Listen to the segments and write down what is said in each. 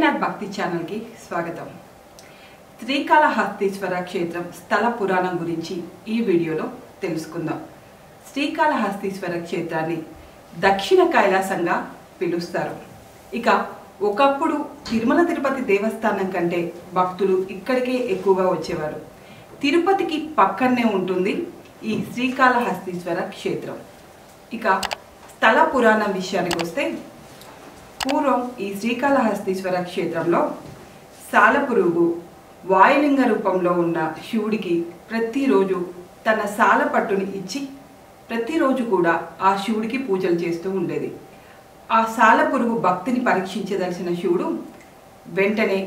కేనార్ భక్తి ఛానల్ కి స్వాగతం। శ్రీకాళహస్తీశ్వర క్షేత్రం స్థల పురాణం గురించి ఈ వీడియోలో తెలుసుకుందాం। శ్రీకాళహస్తీశ్వర క్షేత్రాన్ని దక్షిణ కైలాసంగా పిలుస్తారు। ఇక ఒకప్పుడు తిరుమల తిరుపతి దేవస్థానం కంటే భక్తులు ఇక్కడికే ఎక్కువగా వచ్చేవారు। తిరుపతికి పక్కనే ఉంటుంది ఈ శ్రీకాళహస్తీశ్వర క్షేత్రం। ఇక స్థల పురాణం విషయానికి వస్తే పూర్వం ఈ శ్రీకాళహస్తీశ్వర క్షేత్రంలో సాలపురుగు వాయులింగ రూపంలో ఉన్న శివుడికి ప్రతిరోజు తన సాలపట్టుని ఇచ్చి ప్రతిరోజు కూడా ఆ శివుడికి పూజలు చేస్తూ ఉండేది। ఆ సాలపురుగు భక్తిని పరీక్షించదలిచిన శివుడు వెంటనే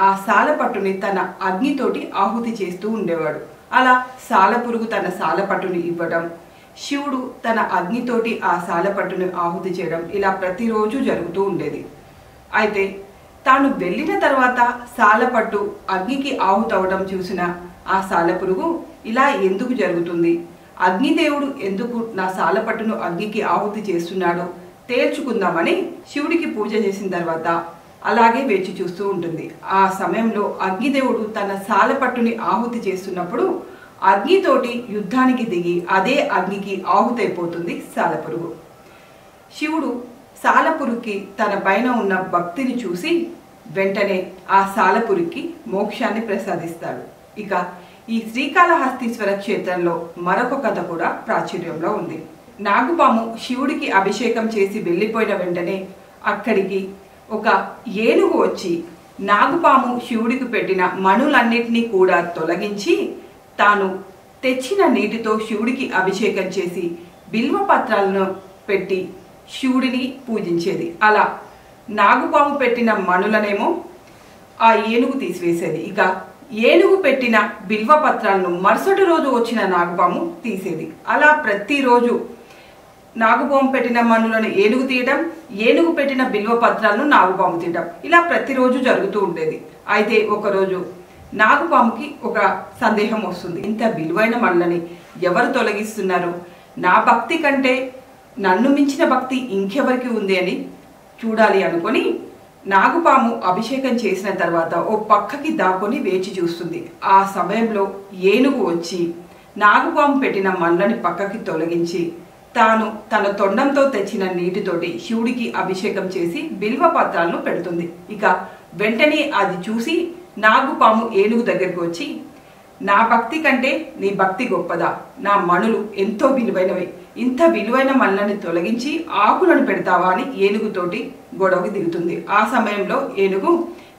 ఆ సాలపట్టుని తన అగ్నితోటి ఆహుతి చేస్తూ ఉండేవాడు। అలా సాలపురుగు తన సాలపట్టుని ఇవ్వడం, శివుడు తన అగ్నితోటి ఆ సాలపట్టుని ఆహుతి చేయడం ఇలా ప్రతిరోజు జరుగుతూ ఉండేది। అయితే తాను వెళ్ళిన తర్వాత సాలపట్టు అగ్నికి ఆహుతవడం చూసిన ఆ సాలపురుగు ఇలా ఎందుకు జరుగుతుంది, అగ్నిదేవుడు ఎందుకు నా సాలపట్టును అగ్నికి ఆహుతి చేస్తున్నాడో తేల్చుకుందామని శివుడికి పూజ చేసిన తర్వాత అలాగే వేచి చూస్తూ ఉంటుంది। ఆ సమయంలో అగ్నిదేవుడు తన సాలపట్టుని ఆహుతి చేస్తున్నప్పుడు అగ్నితోటి యుద్ధానికి దిగి అదే అగ్నికి ఆహుతైపోతుంది సాలపురుగు। శివుడు సాలపురుగుకి తన పైన ఉన్న భక్తిని చూసి వెంటనే ఆ సాలపురుగుకి మోక్షాన్ని ప్రసాదిస్తాడు। ఇక ఈ శ్రీకాళహస్తీశ్వర క్షేత్రంలో మరొక కథ కూడా ప్రాచుర్యంలో ఉంది। నాగుపాము శివుడికి అభిషేకం చేసి వెళ్ళిపోయిన వెంటనే అక్కడికి ఒక ఏనుగు వచ్చి నాగుపాము శివుడికి పెట్టిన మణులన్నిటినీ కూడా తొలగించి తాను తెచ్చిన నీటితో శివుడికి అభిషేకం చేసి బిల్వ పత్రాలను పెట్టి శివుడిని పూజించేది। అలా నాగుపాము పెట్టిన మణులనేమో ఆ ఏనుగు తీసివేసేది। ఇక ఏనుగు పెట్టిన బిల్వ పత్రాలను మరుసటి రోజు వచ్చిన నాగుపాము తీసేది। అలా ప్రతిరోజు నాగుపాము పెట్టిన మణులను ఏనుగు తీయడం, ఏనుగు పెట్టిన బిల్వ పత్రాలను నాగుపాము తీయడం ఇలా ప్రతిరోజు జరుగుతూ ఉండేది। అయితే ఒకరోజు నాగుపాముకి ఒక సందేహం వస్తుంది, ఇంత విలువైన మణులని ఎవరు తొలగిస్తున్నారు, నా భక్తి కంటే నన్ను మించిన భక్తి ఇంకెవరికి ఉంది అని చూడాలి అనుకొని నాగుపాము అభిషేకం చేసిన తర్వాత ఓ పక్కకి దాక్కుని వేచి చూస్తుంది। ఆ సమయంలో ఏనుగు వచ్చి నాగుపాము పెట్టిన మణులని పక్కకి తొలగించి తాను తన తొండంతో తెచ్చిన నీటితోటి శివుడికి అభిషేకం చేసి బిల్వ పత్రాలను పెడుతుంది। ఇక వెంటనే అది చూసి నాగుపాము ఏనుగు దగ్గరికి వచ్చి, నా భక్తి కంటే నీ భక్తి గొప్పదా, నా మణులు ఎంతో విలువైనవి, ఇంత విలువైన మణులని తొలగించి ఆకులను పెడతావా అని ఏనుగుతోటి గొడవకి దిగుతుంది। ఆ సమయంలో ఏనుగు,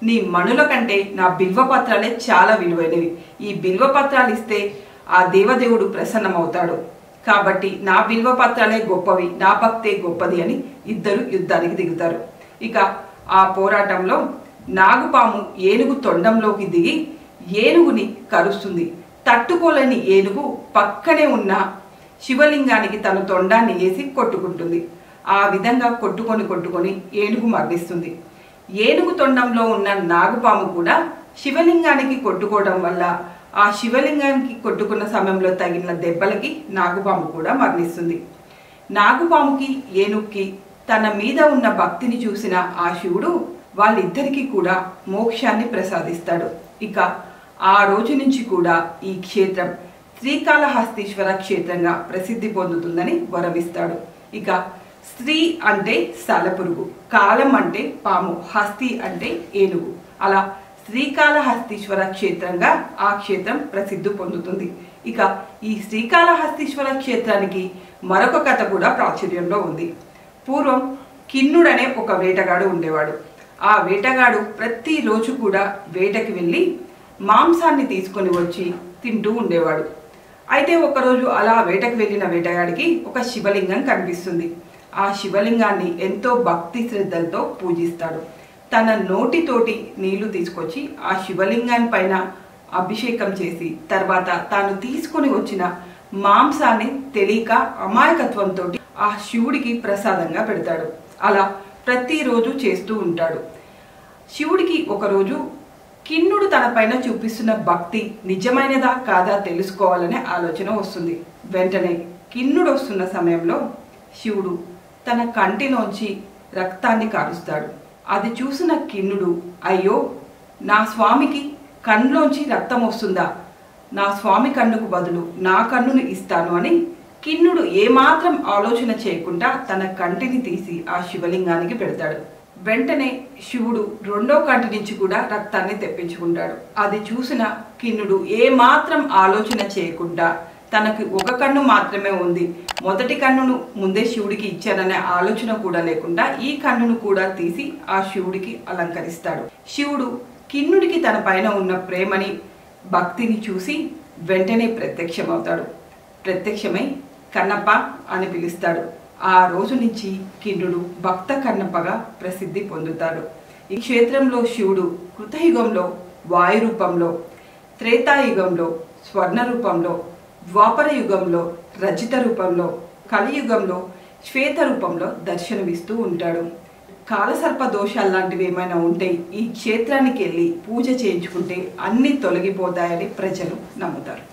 నీ మణుల కంటే నా బిల్వపత్రాలే చాలా విలువైనవి, ఈ బిల్వపత్రాలు ఇస్తే ఆ దేవదేవుడు ప్రసన్నమవుతాడు, కాబట్టి నా బిల్వపత్రాలే గొప్పవి, నా భక్తే గొప్పది అని ఇద్దరు యుద్ధానికి దిగుతారు। ఇక ఆ పోరాటంలో నాగుపాము ఏనుగు తొండంలోకి దిగి ఏనుగుని కరుస్తుంది। తట్టుకోలేని ఏనుగు పక్కనే ఉన్న శివలింగానికి తన తొండాన్ని వేసి కొట్టుకుంటుంది। ఆ విధంగా కొట్టుకొని ఏనుగు మరణిస్తుంది। ఏనుగు తొండంలో ఉన్న నాగుపాము కూడా శివలింగానికి కొట్టుకోవడం వల్ల ఆ శివలింగానికి కొట్టుకున్న సమయంలో తగిన దెబ్బలకి నాగుపాము కూడా మరణిస్తుంది। నాగుపాముకి ఏనుగుకి తన మీద ఉన్న భక్తిని చూసిన ఆ శివుడు వాళ్ళిద్దరికీ కూడా మోక్షాన్ని ప్రసాదిస్తాడు। ఇక ఆ రోజు నుంచి కూడా ఈ క్షేత్రం శ్రీకాళహస్తీశ్వర క్షేత్రంగా ప్రసిద్ధి పొందుతుందని వరమిస్తాడు। ఇక శ్రీ అంటే సాలపురుగు, కాలం అంటే పాము, హస్తి అంటే ఏనుగు, అలా శ్రీకాళహస్తీశ్వర క్షేత్రంగా ఆ క్షేత్రం ప్రసిద్ధి పొందుతుంది। ఇక ఈ శ్రీకాళహస్తీశ్వర క్షేత్రానికి మరొక కథ కూడా ప్రాచుర్యంలో ఉంది। పూర్వం కిన్నుడనే ఒక వేటగాడు ఉండేవాడు। ఆ వేటగాడు ప్రతిరోజు కూడా వేటకి వెళ్ళి మాంసాన్ని తీసుకొని వచ్చి తింటూ ఉండేవాడు। అయితే ఒకరోజు అలా వేటకు వెళ్ళిన వేటగాడికి ఒక శివలింగం కనిపిస్తుంది। ఆ శివలింగాన్ని ఎంతో భక్తి శ్రద్ధలతో పూజిస్తాడు। తన నోటితోటి నీళ్లు తీసుకొచ్చి ఆ శివలింగాన్ని పైన అభిషేకం చేసి తర్వాత తాను తీసుకొని వచ్చిన మాంసాన్ని తెలియక అమాయకత్వంతో ఆ శివుడికి ప్రసాదంగా పెడతాడు। అలా ప్రతిరోజు చేస్తూ ఉంటాడు। శివుడికి ఒకరోజు కిన్నుడు తన పైన చూపిస్తున్న భక్తి నిజమైనదా కాదా తెలుసుకోవాలనే ఆలోచన వస్తుంది। వెంటనే కిన్నుడు వస్తున్న సమయంలో శివుడు తన కంటిలోంచి రక్తాన్ని కారుస్తాడు। అది చూసిన కిన్నుడు, అయ్యో నా స్వామికి కన్నులోంచి రక్తం వస్తుందా, నా స్వామి కన్నుకు బదులు నా కన్నును ఇస్తాను అని కిన్నుడు ఏమాత్రం ఆలోచన చేయకుండా తన కంటిని తీసి ఆ శివలింగానికి పెడతాడు. వెంటనే శివుడు రెండో కంటి నుంచి కూడా రక్తాన్ని తెప్పించుకుంటాడు. అది చూసిన కిన్నుడు ఏమాత్రం ఆలోచన చేయకుండా తనకు ఒక కన్ను మాత్రమే ఉంది, మొదటి కన్నును ముందే శివుడికి ఇచ్చాననే ఆలోచన కూడా లేకుండా ఈ కన్నును కూడా తీసి ఆ శివుడికి అలంకరిస్తాడు. శివుడు కిన్నుడికి తన పైన ఉన్న ప్రేమని భక్తిని చూసి వెంటనే ప్రత్యక్షమవుతాడు. ప్రత్యక్షమై కన్నప్ప అని పిలుస్తాడు. ఆ రోజు నుంచి కిన్నుడు భక్త కన్నప్పగా ప్రసిద్ధి పొందుతాడు. ఈ క్షేత్రంలో శివుడు కృతయుగంలో వాయు రూపంలో, త్రేతాయుగంలో స్వర్ణ రూపంలో, ద్వాపర యుగంలో రజిత రూపంలో, కలియుగంలో శ్వేత రూపంలో దర్శనమిస్తూ ఉంటాడు. కాలసర్ప దోషాలు లాంటివి ఏమైనా ఉంటే ఈ క్షేత్రానికి వెళ్ళి పూజ చేయించుకుంటే అన్నీ తొలగిపోతాయని ప్రజలు నమ్ముతారు.